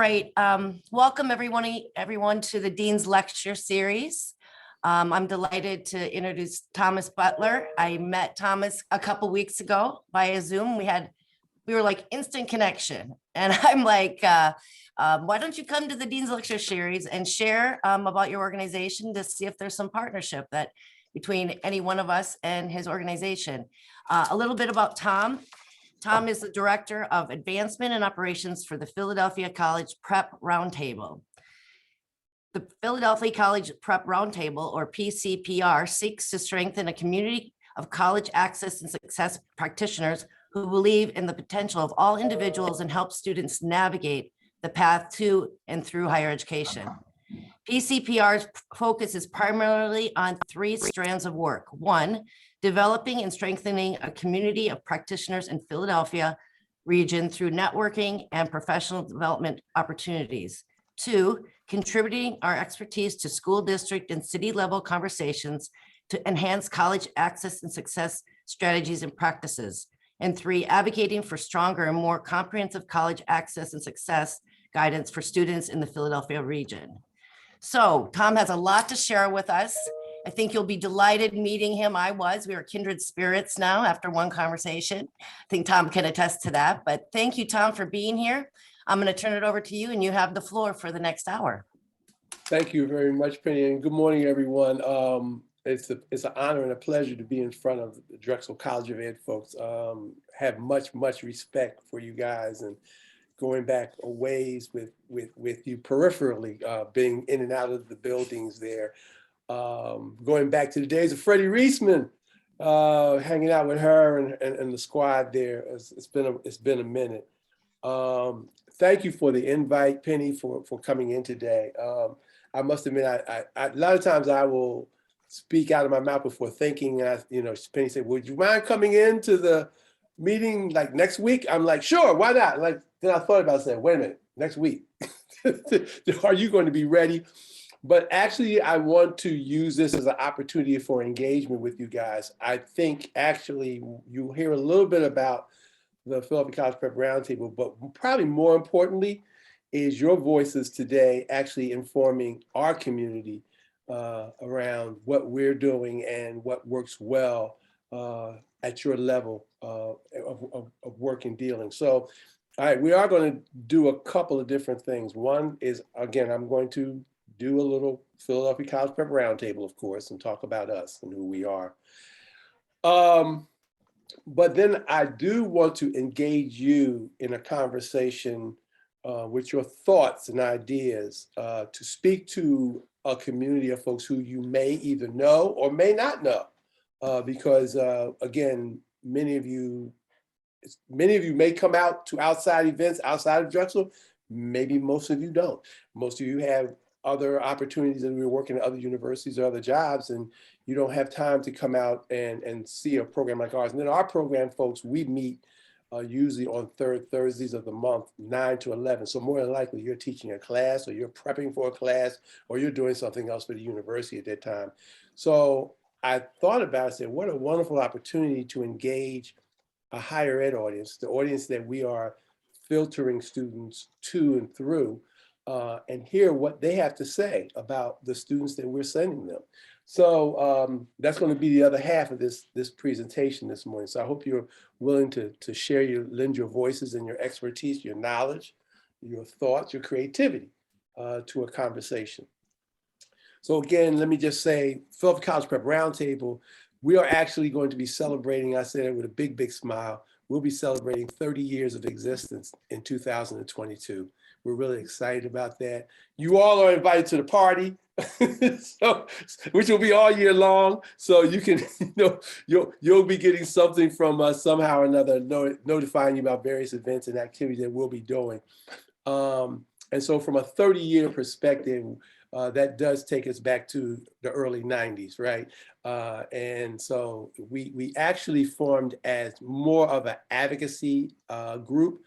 Right. Welcome everyone to the Dean's Lecture Series. I'm delighted to introduce Thomas Butler. I met Thomas a couple weeks ago via Zoom. We were like instant connection. And I'm like, why don't you come to the Dean's Lecture Series and share about your organization to see if there's some partnership that between any one of us and his organization. A little bit about Tom. Tom is the Director of Advancement and Operations for the Philadelphia College Prep Roundtable. The Philadelphia College Prep Roundtable, or PCPR, seeks to strengthen a community of college access and success practitioners who believe in the potential of all individuals and help students navigate the path to and through higher education. PCPR's focus is primarily on three strands of work. One, developing and strengthening a community of practitioners in Philadelphia region through networking and professional development opportunities. Two, contributing our expertise to school district and city level conversations to enhance college access and success strategies and practices. And three, advocating for stronger and more comprehensive college access and success guidance for students in the Philadelphia region. So Tom has a lot to share with us. I think you'll be delighted meeting him. We were kindred spirits now after one conversation. I think Tom can attest to that, but thank you, Tom, for being here. I'm going to turn it over to you and you have the floor for the next hour. Thank you very much, Penny, and good morning, everyone. It's an honor and a pleasure to be in front of the Drexel College of Ed folks. Have much respect for you guys and going back a ways with you peripherally, being in and out of the buildings there. Going back to the days of Freddie Reisman, hanging out with her and the squad there. It's been a minute. Thank you for the invite, Penny, for coming in today. I must admit, a lot of times I will speak out of my mouth before thinking. Penny said, "Would you mind coming into the meeting like next week?" I'm like, "Sure, why not?" Then I thought about saying, "Wait a minute, next week, are you going to be ready?" But actually, I want to use this as an opportunity for engagement with you guys. I think actually you hear a little bit about the Philadelphia College Prep Roundtable, but probably more importantly is your voices today actually informing our community around what we're doing and what works well at your level of work and dealing. So, all right, we are going to do a couple of different things. One is, again, I'm going to do a little Philadelphia College Prep Roundtable, of course, and talk about us and who we are. But then I do want to engage you in a conversation with your thoughts and ideas to speak to a community of folks who you may either know or may not know. Because again, many of you may come out to outside events outside of Drexel. Maybe most of you don't. Most of you have other opportunities and we're working at other universities or other jobs, and you don't have time to come out and see a program like ours. And then our program, folks, we meet usually on third Thursdays of the month, 9 to 11. So more than likely you're teaching a class or you're prepping for a class or you're doing something else for the university at that time. So I thought about it, said, what a wonderful opportunity to engage a higher ed audience, the audience that we are filtering students to and through, and hear what they have to say about the students that we're sending them. So that's going to be the other half of this presentation this morning. So I hope you're willing to lend your voices and your expertise, your knowledge, your thoughts, your creativity to a conversation. So again, let me just say, Philadelphia College Prep Roundtable, we are actually going to be celebrating, I said it with a big smile, we'll be celebrating 30 years of existence in 2022. We're really excited about that. You all are invited to the party, which will be all year long. So you can, you'll be getting something from us somehow or another, notifying you about various events and activities that we'll be doing. And so from a 30-year perspective, that does take us back to the early 90s, right? And so we actually formed as more of an advocacy group.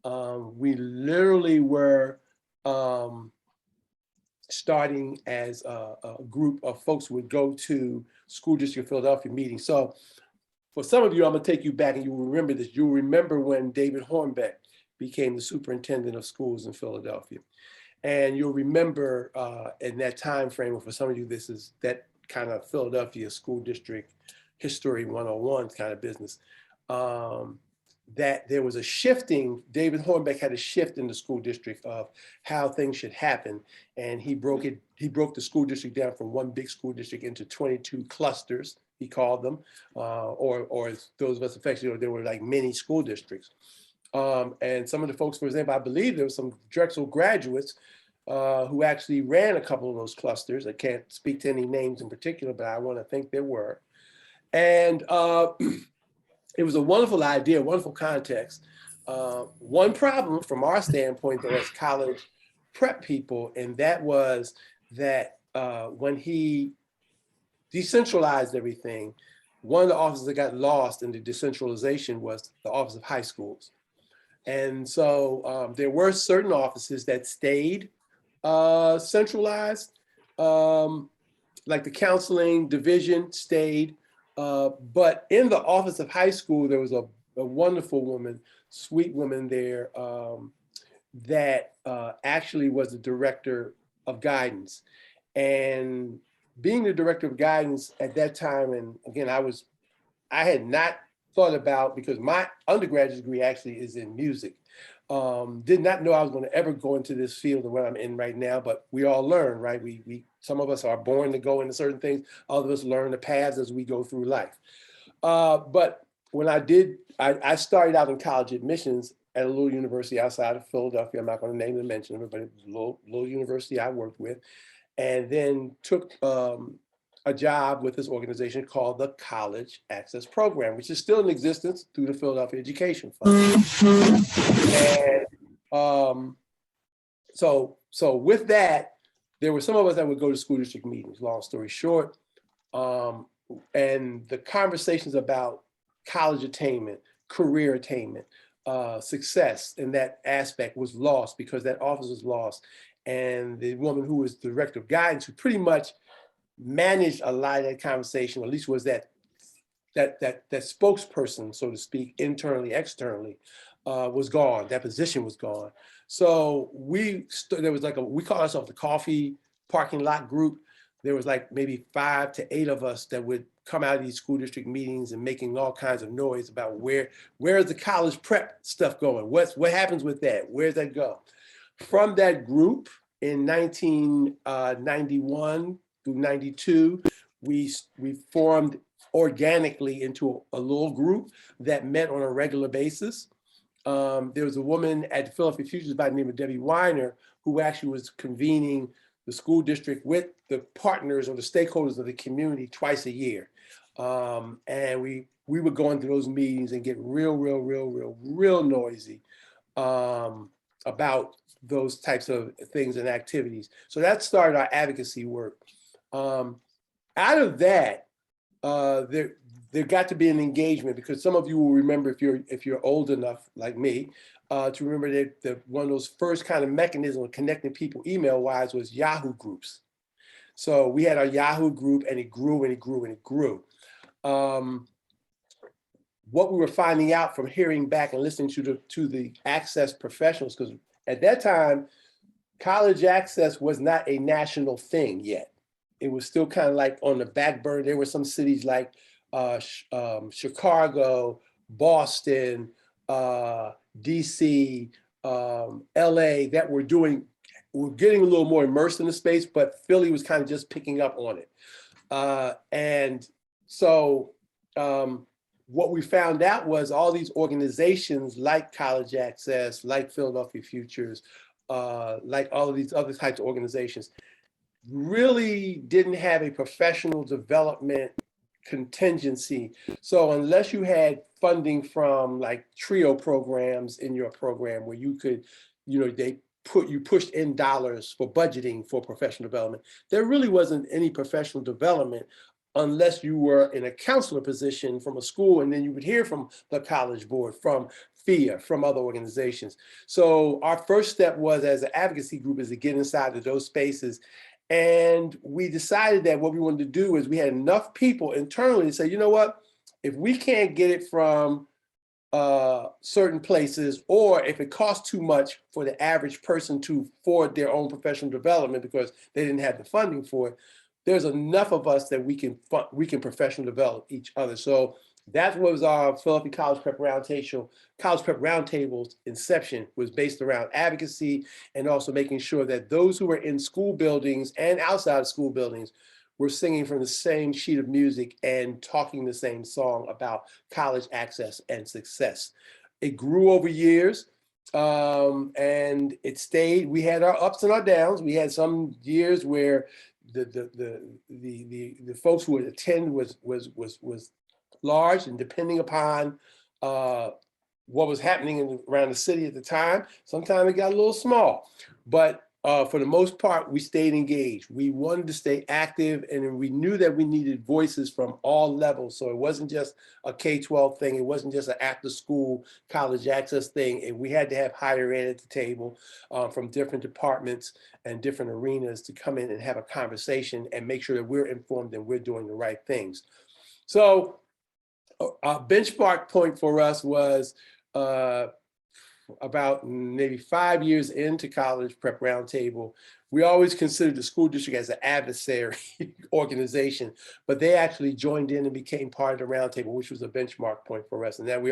We literally were starting as a group of folks who would go to School District of Philadelphia meetings. So for some of you, I'm gonna take you back and you will remember this. You'll remember when David Hornbeck became the superintendent of schools in Philadelphia. And you'll remember in that time frame, for some of you, this is that kind of Philadelphia school district history 101 kind of business, that there was a shifting. David Hornbeck had a shift in the school district of how things should happen. And he broke the school district down from one big school district into 22 clusters, he called them, or as those of us affectionately, they were like mini school districts. And some of the folks, for example, I believe there were some Drexel graduates who actually ran a couple of those clusters. I can't speak to any names in particular, but I want to think there were. And it was a wonderful idea, wonderful context. One problem from our standpoint, though, as college prep people, and that was that when he decentralized everything, one of the offices that got lost in the decentralization was the Office of High Schools. And so there were certain offices that stayed centralized, like the counseling division stayed. But in the Office of High School, there was a wonderful woman, sweet woman there that actually was the director of guidance. And being the director of guidance at that time, and again, I had not thought about, because my undergraduate degree actually is in music. Did not know I was going to ever go into this field of what I'm in right now, but we all learn, right? Some of us are born to go into certain things. Other of us learn the paths as we go through life. But when I started out in college admissions at a little university outside of Philadelphia. I'm not going to name and mention it, but it was a little university I worked with, and then took a job with this organization called the College Access Program, which is still in existence through the Philadelphia Education Fund. And so with that, there were some of us that would go to school district meetings, long story short. And the conversations about college attainment, career attainment, success in that aspect was lost because that office was lost. And the woman who was the director of guidance, who pretty much managed a lot of that conversation, or at least was that spokesperson, so to speak, internally, externally, was gone. That position was gone. So there was we call ourselves the coffee parking lot group. There was like maybe 5 to 8 of us that would come out of these school district meetings and making all kinds of noise about where is the college prep stuff going? What happens with that? Where's that go? From that group in 1991 through 92, we formed organically into a little group that met on a regular basis. There was a woman at the Philadelphia Futures by the name of Debbie Weiner, who actually was convening the school district with the partners or the stakeholders of the community twice a year. And we would go into those meetings and get real noisy about those types of things and activities. So that started our advocacy work. Out of that, there got to be an engagement, because some of you will remember, if you're old enough like me, to remember that one of those first kind of mechanisms of connecting people email-wise was Yahoo groups. So we had our Yahoo group, and it grew and it grew and it grew. What we were finding out from hearing back and listening to the access professionals, because at that time, college access was not a national thing yet. It was still kind of like on the back burner. There were some cities like Chicago, Boston, DC, LA that were getting a little more immersed in the space, but Philly was kind of just picking up on it. And so what we found out was all these organizations like College Access, like Philadelphia Futures, like all of these other types of organizations, really didn't have a professional development contingency. So unless you had funding from like TRIO programs in your program where you could, you pushed in dollars for budgeting for professional development, there really wasn't any professional development unless you were in a counselor position from a school, and then you would hear from the College Board, from FIA, from other organizations. So our first step was, as an advocacy group, is to get inside of those spaces. And we decided that what we wanted to do is we had enough people internally to say, you know what, if we can't get it from certain places, or if it costs too much for the average person to afford their own professional development because they didn't have the funding for it, there's enough of us that we can professional develop each other. So that was our Philadelphia College Prep Roundtable. College Prep Roundtable's inception was based around advocacy and also making sure that those who were in school buildings and outside of school buildings were singing from the same sheet of music and talking the same song about college access and success. It grew over years, and it stayed. We had our ups and our downs. We had some years where the folks who would attend was large, and depending upon what was happening around the city at the time, sometimes it got a little small. But for the most part, we stayed engaged. We wanted to stay active, and we knew that we needed voices from all levels. So it wasn't just a K-12 thing. It wasn't just an after-school college access thing. And we had to have higher ed at the table from different departments and different arenas to come in and have a conversation and make sure that we're informed and we're doing the right things. So a benchmark point for us was about maybe 5 years into College Prep Roundtable. We always considered the school district as an adversary organization, but they actually joined in and became part of the roundtable, which was a benchmark point for us. And then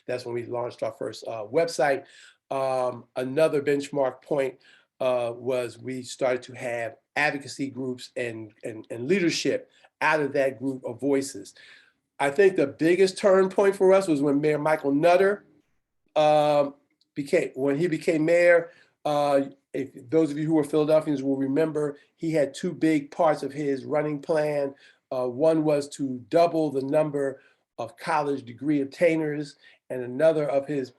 that's when we launched our first website. Another benchmark point was we started to have advocacy groups and leadership out of that group of voices. I think the biggest turn point for us was when Mayor Michael Nutter became mayor. If those of you who are Philadelphians will remember, he had two big parts of his running plan. One was to double the number of college degree obtainers, and another of his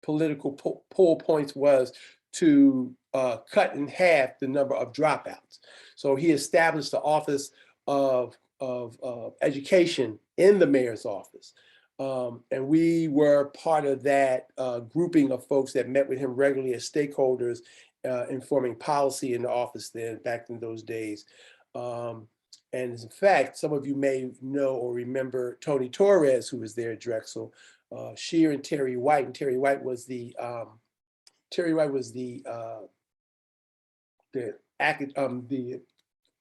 political poll points was to cut in half the number of dropouts. So he established the Office of Education in the mayor's office. And we were part of that grouping of folks that met with him regularly as stakeholders, informing policy in the office then, back in those days. And in fact, some of you may know or remember Tony Torres, who was there at Drexel. She and Terry White, and Terry White was the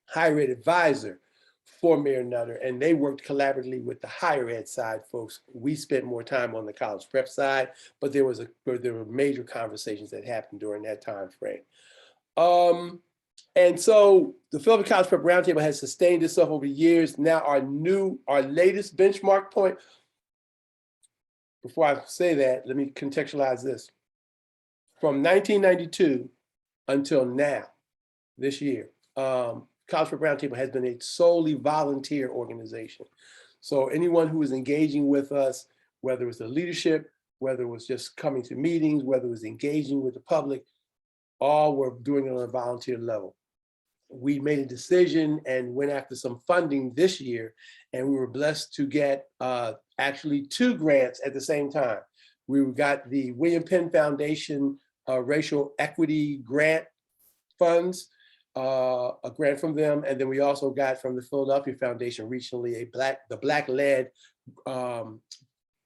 higher ed advisor for Mayor Nutter, and they worked collaboratively with the higher ed side folks. We spent more time on the college prep side, but there were major conversations that happened during that time frame. And so the Philadelphia College Prep Roundtable has sustained itself over years. Now our latest benchmark point, before I say that, let me contextualize this. From 1992 until now, this year, College Prep Roundtable has been a solely volunteer organization. So anyone who is engaging with us, whether it's the leadership, whether it was just coming to meetings, whether it was engaging with the public, all were doing it on a volunteer level. We made a decision and went after some funding this year, and we were blessed to get actually 2 grants at the same time. We got the William Penn Foundation Racial Equity Grant Funds, a grant from them, and then we also got from the Philadelphia Foundation recently the Black-led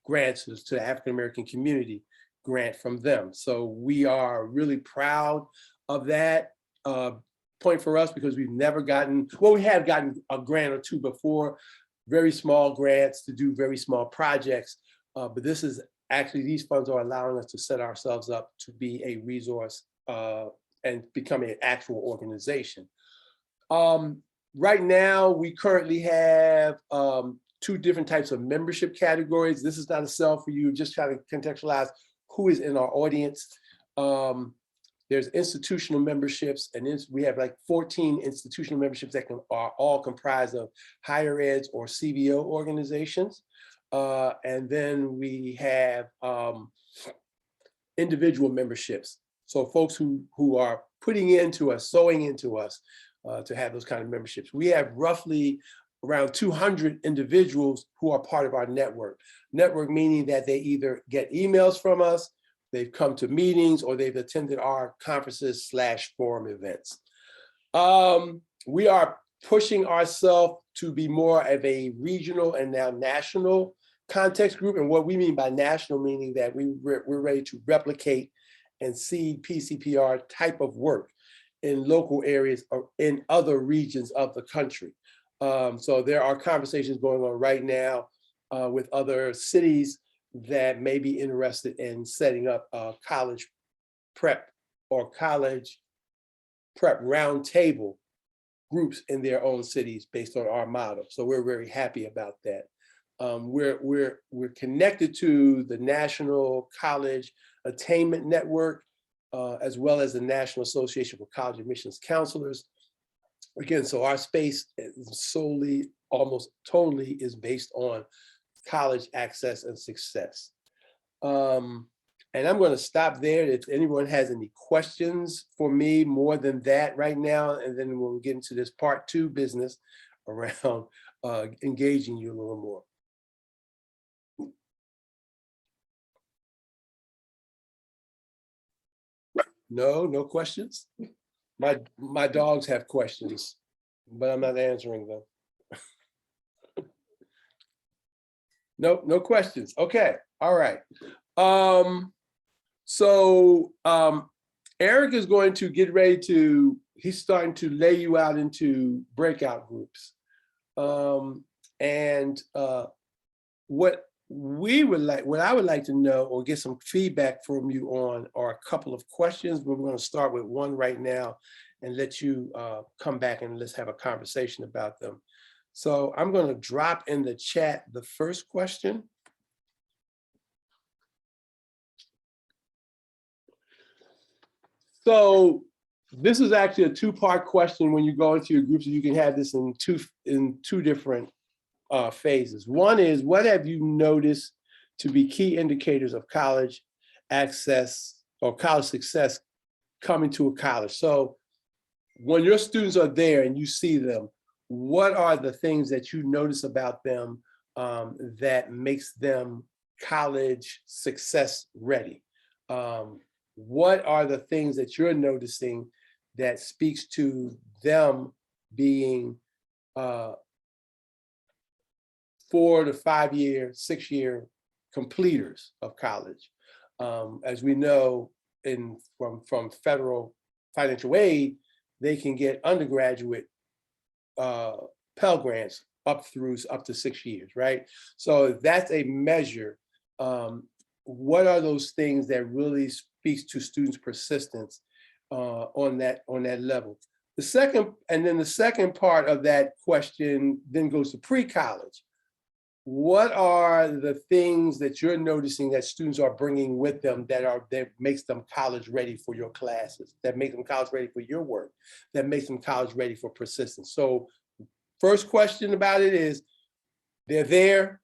grants to the African American community grant from them. So we are really proud of that point for us, because we've never gotten, well, we have gotten a grant or two before, very small grants to do very small projects, but this is actually, these funds are allowing us to set ourselves up to be a resource and become an actual organization. Right now, we currently have 2 different types of membership categories. This is not a sell for you, just trying to contextualize who is in our audience. There's institutional memberships, and we have like 14 institutional memberships that are all comprised of higher eds or CBO organizations. And then we have individual memberships. So folks who are putting into us, sewing into us to have those kind of memberships. We have roughly around 200 individuals who are part of our network. Network meaning that they either get emails from us, they've come to meetings, or they've attended our conferences / forum events. We are pushing ourselves to be more of a regional and now national context group, and what we mean by national, meaning that we're ready to replicate and seed PCPR type of work in local areas or in other regions of the country. So there are conversations going on right now with other cities that may be interested in setting up a college prep or college prep roundtable groups in their own cities based on our model. So we're very happy about that. We're connected to the National College Attainment Network, as well as the National Association for College Admissions Counselors. Again, so our space solely, almost totally, is based on college access and success. And I'm going to stop there. If anyone has any questions for me more than that right now, and then we'll get into this part 2 business around engaging you a little more. No questions? My dogs have questions, but I'm not answering them. No questions. Okay, all right. So Eric is going to get ready to, he's starting to lay you out into breakout groups. What I would like to know or get some feedback from you on are a couple of questions, but we're going to start with one right now and let you come back and let's have a conversation about them. So I'm going to drop in the chat the first question. So this is actually a 2-part question. When you go into your groups, you can have this in two different phases. One is, what have you noticed to be key indicators of college access or college success coming to a college? So when your students are there and you see them, what are the things that you notice about them that makes them college success ready? What are the things that you're noticing that speaks to them being 4 to 5 year, 6 year completers of college? As we know, from federal financial aid, they can get undergraduate Pell Grants up to 6 years, right? So that's a measure. What are those things that really speaks to students' persistence on that level? The second part of that question then goes to pre-college. What are the things that you're noticing that students are bringing with them that makes them college ready for your classes, that make them college ready for your work, that makes them college ready for persistence? So first question about it is, they're there.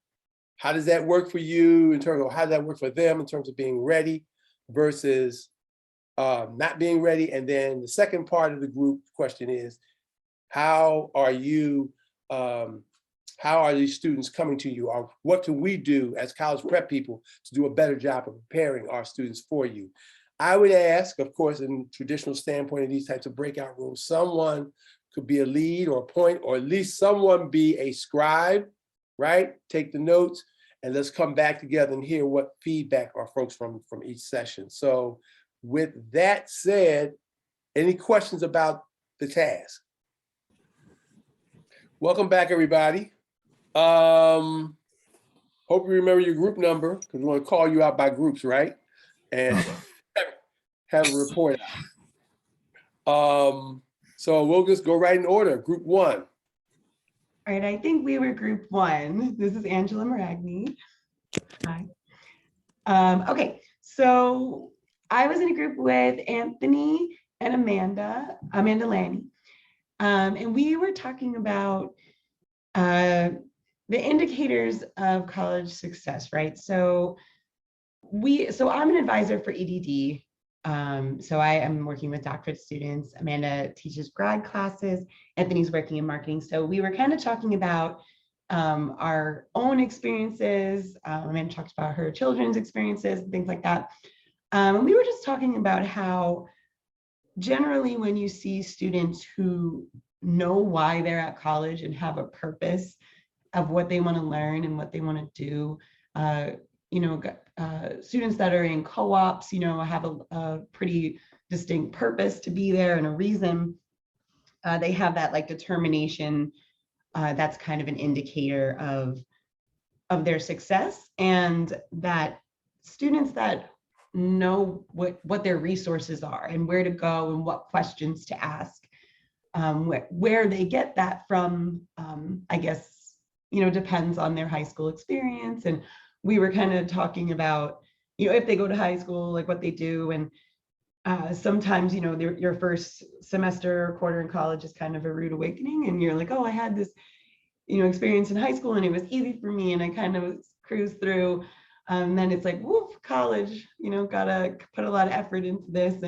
How does that work for you in terms of how does that work for them in terms of being ready versus not being ready? And then the second part of the group question is, how are these students coming to you? Or what can we do as college prep people to do a better job of preparing our students for you? I would ask, of course, in traditional standpoint of these types of breakout rooms, someone could be a lead or a point, or at least someone be a scribe, right? Take the notes, and let's come back together and hear what feedback are folks from each session. So with that said, any questions about the task? Welcome back, everybody. Hope you remember your group number, because we want to call you out by groups, right? And have a report out. So we'll just go right in order. Group 1. All right, I think we were group 1. This is Angela Maragni. Hi. Okay, so I was in a group with Anthony and Amanda Lanny. And we were talking about the indicators of college success, right? So I'm an advisor for EDD. So I am working with doctorate students. Amanda teaches grad classes. Anthony's working in marketing. So we were kind of talking about our own experiences. Amanda talked about her children's experiences and things like that. And we were just talking about how generally when you see students who know why they're at college and have a purpose of what they want to learn and what they want to do, students that are in co-ops, have a pretty distinct purpose to be there and a reason. They have that like determination. That's kind of an indicator of their success, and that students that know what their resources are and where to go and what questions to ask, where they get that from, I guess, depends on their high school experience. And we were kind of talking about, if they go to high school, like what they do. And sometimes, your first semester or quarter in college is kind of a rude awakening. And you're like, oh, I had this, experience in high school and it was easy for me and I kind of cruised through. Then it's like, woof, college, gotta put a lot of effort into this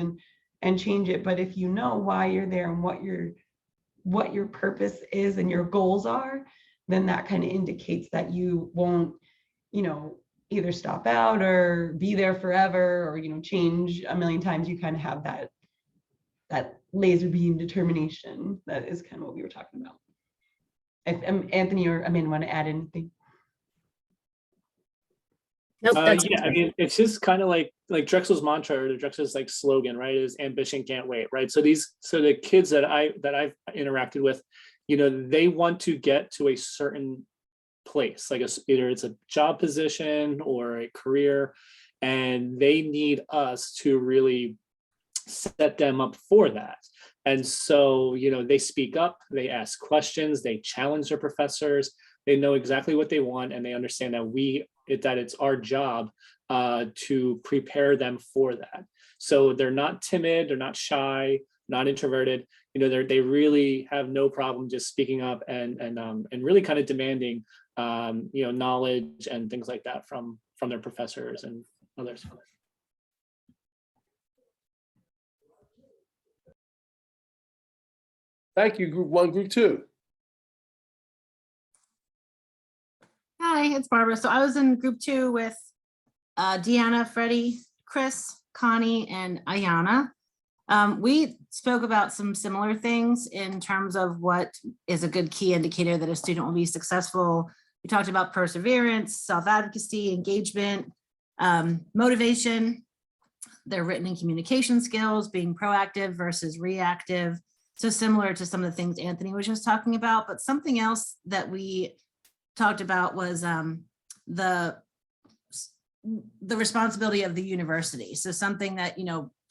and change it. But if you know why you're there and what your purpose is and your goals are, then that kind of indicates that you won't, either stop out or be there forever or, change a million times. You kind of have that laser beam determination. That is kind of what we were talking about. If Anthony or Amanda want to add anything. Nope, that's Yeah, I mean, it's just kind of like Drexel's mantra or Drexel's like slogan, right? Is ambition can't wait, right? So the kids that I've interacted with, they want to get to a certain place, like either it's a job position or a career, and they need us to really set them up for that. And so, they speak up, they ask questions, they challenge their professors, they know exactly what they want, and they understand that that it's our job to prepare them for that. So they're not timid, they're not shy, not introverted. They really have no problem just speaking up and really kind of demanding knowledge and things like that from their professors and others. Thank you, group 1, group 2. Hi, it's Barbara. So I was in group 2 with Deanna, Freddie, Chris, Connie, and Ayana. We spoke about some similar things in terms of what is a good key indicator that a student will be successful. We talked about perseverance, self-advocacy, engagement, motivation, their written and communication skills, being proactive versus reactive. So similar to some of the things Anthony was just talking about, but something else that we talked about was the responsibility of the university. So something that,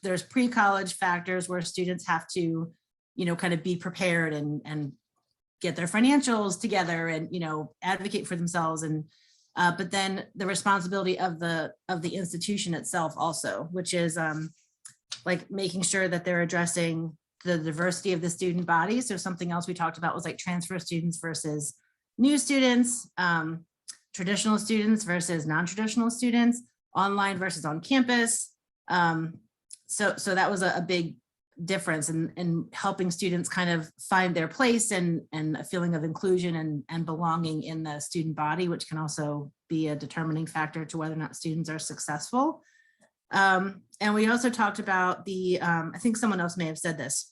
there's pre-college factors where students have to, kind of be prepared and get their financials together and, advocate for themselves. And but then the responsibility of the institution itself also, which is like making sure that they're addressing the diversity of the student body. So something else we talked about was like transfer students versus new students, traditional students versus non-traditional students, online versus on campus. So that was a big difference in helping students kind of find their place and a feeling of inclusion and belonging in the student body, which can also be a determining factor to whether or not students are successful. And we also talked about I think someone else may have said this,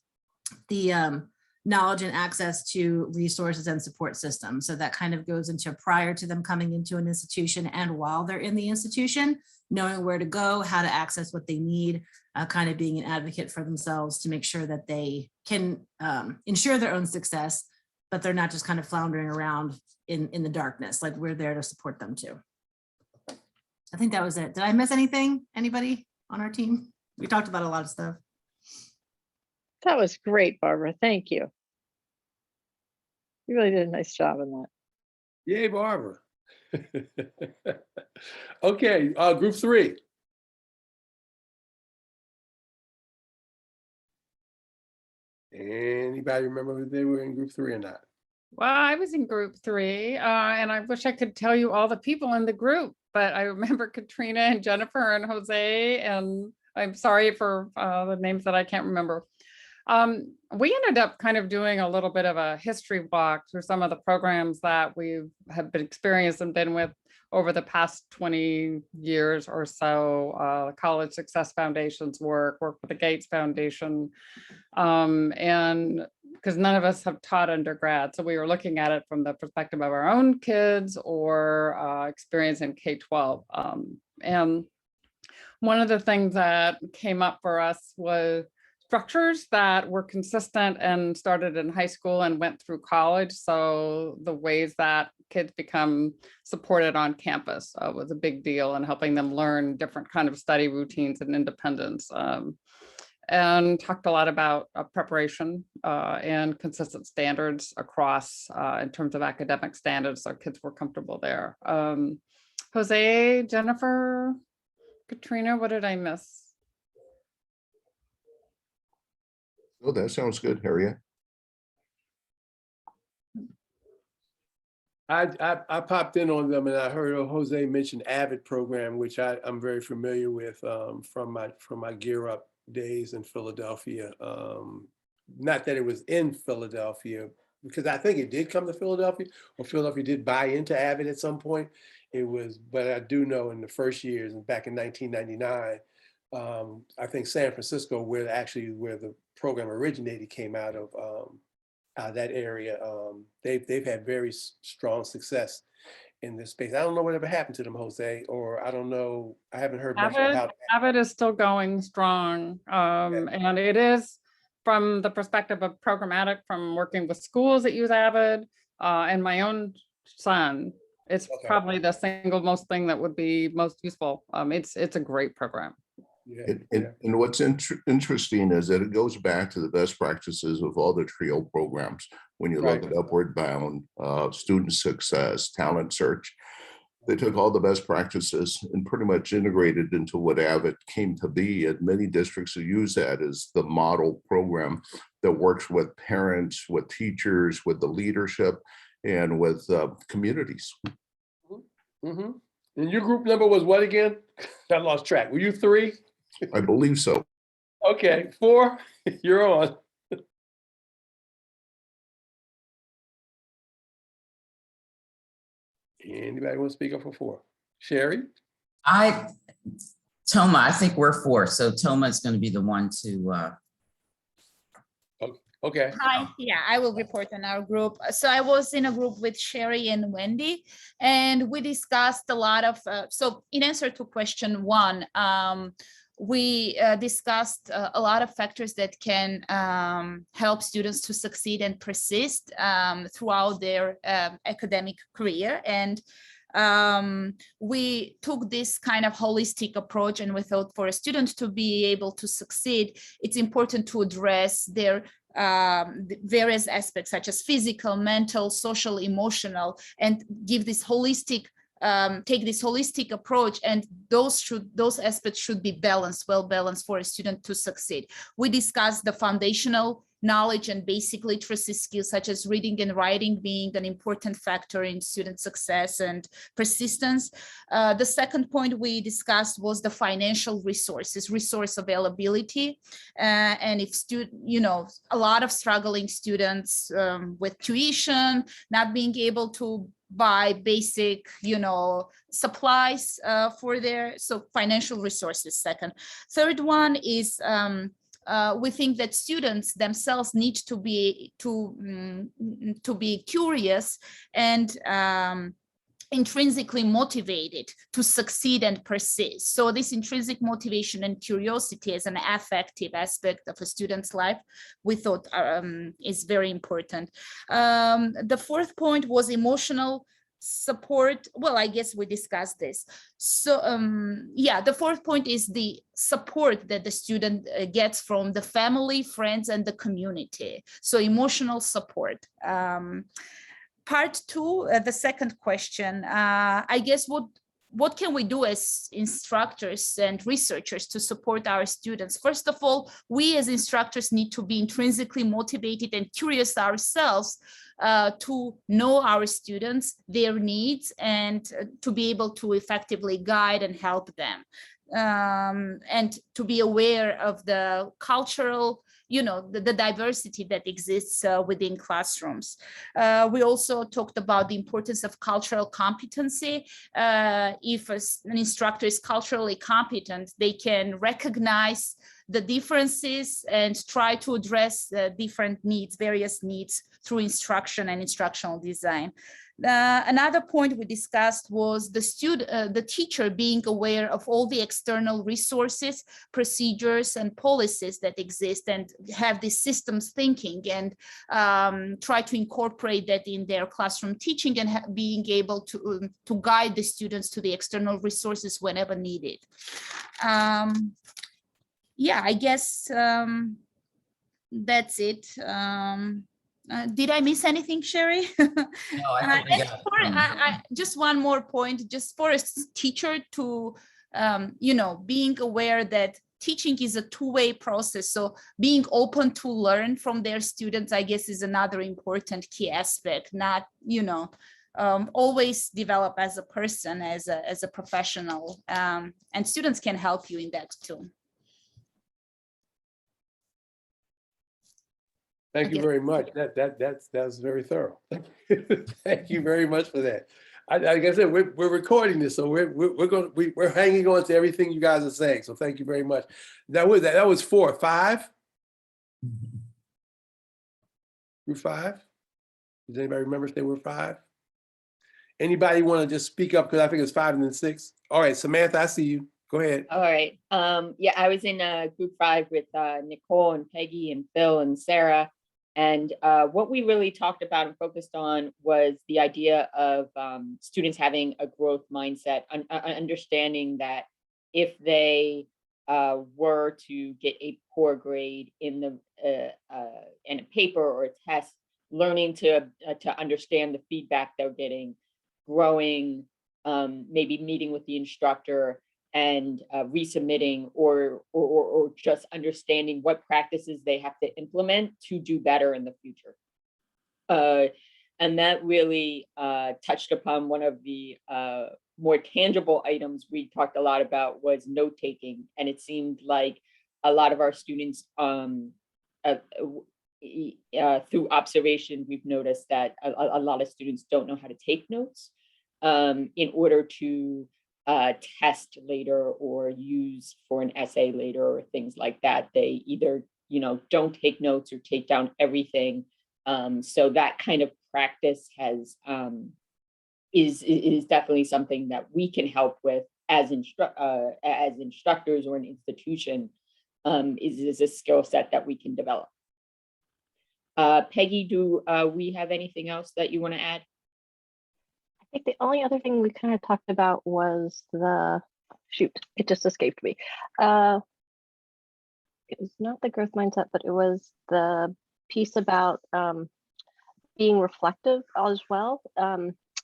the knowledge and access to resources and support systems. So that kind of goes into prior to them coming into an institution and while they're in the institution, knowing where to go, how to access what they need, kind of being an advocate for themselves to make sure that they can ensure their own success, but they're not just kind of floundering around in the darkness. Like we're there to support them too. I think that was it. Did I miss anything? Anybody on our team? We talked about a lot of stuff. That was great, Barbara. Thank you. You really did a nice job on that. Yay, Barbara. Okay, group 3. Anybody remember if they were in group 3 or not? Well, I was in group 3, and I wish I could tell you all the people in the group, but I remember Katrina and Jennifer and Jose, and I'm sorry for the names that I can't remember. We ended up kind of doing a little bit of a history walk through some of the programs that we have been experienced and been with over the past 20 years or so. College Success Foundation's work with the Gates Foundation, and because none of us have taught undergrad. So we were looking at it from the perspective of our own kids or experience in K-12. And one of the things that came up for us was structures that were consistent and started in high school and went through college. So the ways that kids become supported on campus was a big deal, and helping them learn different kind of study routines and independence. And talked a lot about preparation and consistent standards across in terms of academic standards, so kids were comfortable there. Jose, Jennifer, Katrina, what did I miss? Oh, that sounds good, Harriet. I popped in on them and I heard Jose mention AVID program, which I'm very familiar with from my Gear Up days in Philadelphia. Not that it was in Philadelphia, because I think it did come to Philadelphia, or Philadelphia did buy into AVID at some point. It was, but I do know in the first years, and back in 1999, I think San Francisco, where the program originated, came out of that area. They've had very strong success in this space. I don't know whatever happened to them, Jose, or I don't know. I haven't heard much about that. AVID is still going strong, and it is from the perspective of programmatic, from working with schools that use AVID, and my own son. It's probably the single most thing that would be most useful. It's a great program. Yeah. And what's interesting is that it goes back to the best practices of all the TRIO programs. When you look at Upward Bound, student success, talent search, they took all the best practices and pretty much integrated into what AVID came to be. And many districts use that as the model program that works with parents, with teachers, with the leadership, and with communities. Mm-hmm. And your group number was what again? I lost track. Were you 3? I believe so. Okay, 4, you're on. Anybody want to speak up for 4? Sherry? Toma, I think we're 4. So Toma is going to be the one to. Okay. Hi, yeah, I will report on our group. So I was in a group with Sherry and Wendy, and we discussed a lot of, so in answer to question 1, we discussed a lot of factors that can help students to succeed and persist throughout their academic career. And we took this kind of holistic approach, and we thought for a student to be able to succeed, it's important to address their various aspects such as physical, mental, social, emotional, and give this holistic take this holistic approach, and those aspects should be balanced, well balanced for a student to succeed. We discussed the foundational knowledge and basic literacy skills such as reading and writing being an important factor in student success and persistence. The second point we discussed was the financial resources, resource availability, and if a lot of struggling students with tuition, not being able to buy basic, supplies for so financial resources. Second. Third one is we think that students themselves need to be curious and intrinsically motivated to succeed and persist. So this intrinsic motivation and curiosity as an affective aspect of a student's life, we thought is very important. The fourth point was emotional support. Well, I guess we discussed this. So the fourth point is the support that the student gets from the family, friends, and the community. So emotional support. Part 2, the second question, I guess what can we do as instructors and researchers to support our students? First of all, we as instructors need to be intrinsically motivated and curious ourselves to know our students, their needs, and to be able to effectively guide and help them. And to be aware of the cultural, the diversity that exists within classrooms. We also talked about the importance of cultural competency. If an instructor is culturally competent, they can recognize the differences and try to address the different needs, various needs through instruction and instructional design. Another point we discussed was the teacher being aware of all the external resources, procedures, and policies that exist, and have this systems thinking, and try to incorporate that in their classroom teaching, and being able to guide the students to the external resources whenever needed. Yeah, I guess that's it. Did I miss anything, Sherry? No, I think we got, Just one more point, just for a teacher to, being aware that teaching is a two-way process. So being open to learn from their students, I guess, is another important key aspect. Not, always develop as a person, as a professional, and students can help you in that too. Thank you very much. That's very thorough. Thank you very much for that. Like I said, we're recording this, so we're hanging on to everything you guys are saying. So thank you very much. That was 4, 5. Group 5. Does anybody remember if they were 5? Anybody want to just speak up, because I think it's 5 and then 6. All right, Samantha, I see you. Go ahead. All right. Yeah, I was in group 5 with Nicole and Peggy and Phil and Sarah. And what we really talked about and focused on was the idea of students having a growth mindset, understanding that if they were to get a poor grade in a paper or a test, learning to understand the feedback they're getting, growing, maybe meeting with the instructor, and resubmitting, or just understanding what practices they have to implement to do better in the future. And that really touched upon one of the more tangible items we talked a lot about, was note taking. And it seemed like a lot of our students, through observation, we've noticed that a lot of students don't know how to take notes in order to test later or use for an essay later or things like that. They either, don't take notes or take down everything. So that kind of practice is definitely something that we can help with as instructors or an institution. Is a skill set that we can develop. Peggy, do we have anything else that you want to add? I think the only other thing we kind of talked about was it just escaped me. It was not the growth mindset, but it was the piece about being reflective as well,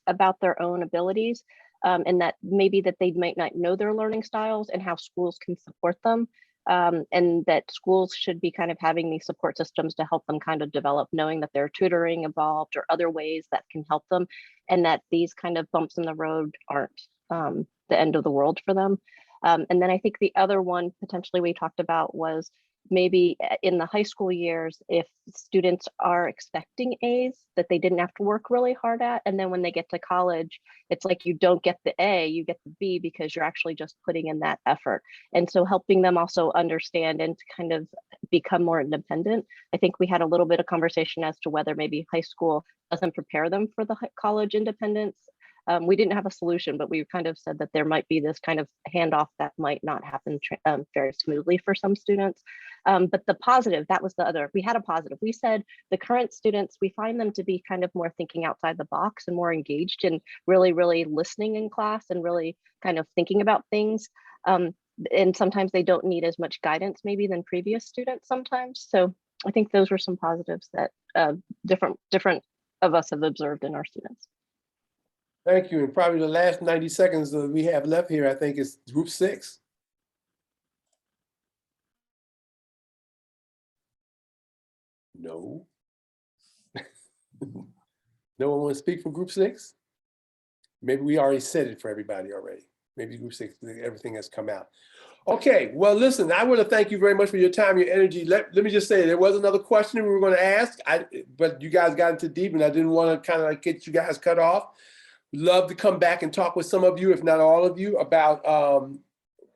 about their own abilities, and that maybe that they might not know their learning styles and how schools can support them. And that schools should be kind of having these support systems to help them kind of develop, knowing that their tutoring involved or other ways that can help them, and that these kind of bumps in the road aren't the end of the world for them. And then I think the other one potentially we talked about was maybe in the high school years, if students are expecting A's that they didn't have to work really hard at, and then when they get to college, it's like you don't get the A, you get the B because you're actually just putting in that effort. And so helping them also understand and kind of become more independent. I think we had a little bit of conversation as to whether maybe high school doesn't prepare them for the college independence. We didn't have a solution, but we kind of said that there might be this kind of handoff that might not happen very smoothly for some students. But the positive, that was the other, we had a positive. We said the current students, we find them to be kind of more thinking outside the box and more engaged and really, really listening in class and really kind of thinking about things. And sometimes they don't need as much guidance maybe than previous students sometimes. So I think those were some positives that different of us have observed in our students. Thank you. And probably the last 90 seconds that we have left here, I think, is group 6. No. No one want to speak for group 6? Maybe we already said it for everybody already. Maybe group 6, everything has come out. Okay, well, listen, I want to thank you very much for your time, your energy. Let me just say, there was another question we were going to ask, but you guys got into deep and I didn't want to kind of like get you guys cut off. Love to come back and talk with some of you, if not all of you, about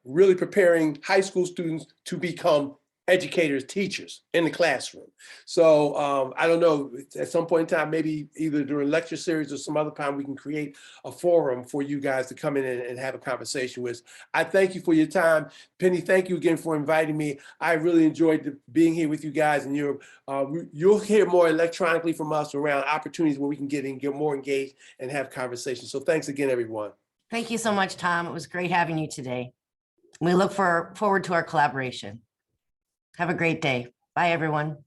really preparing high school students to become educators, teachers in the classroom. So I don't know, at some point in time, maybe either during lecture series or some other time, we can create a forum for you guys to come in and have a conversation with. I thank you for your time. Penny, thank you again for inviting me. I really enjoyed being here with you guys, and you'll hear more electronically from us around opportunities where we can get more engaged and have conversations. So thanks again, everyone. Thank you so much, Tom. It was great having you today. We look forward to our collaboration. Have a great day. Bye, everyone.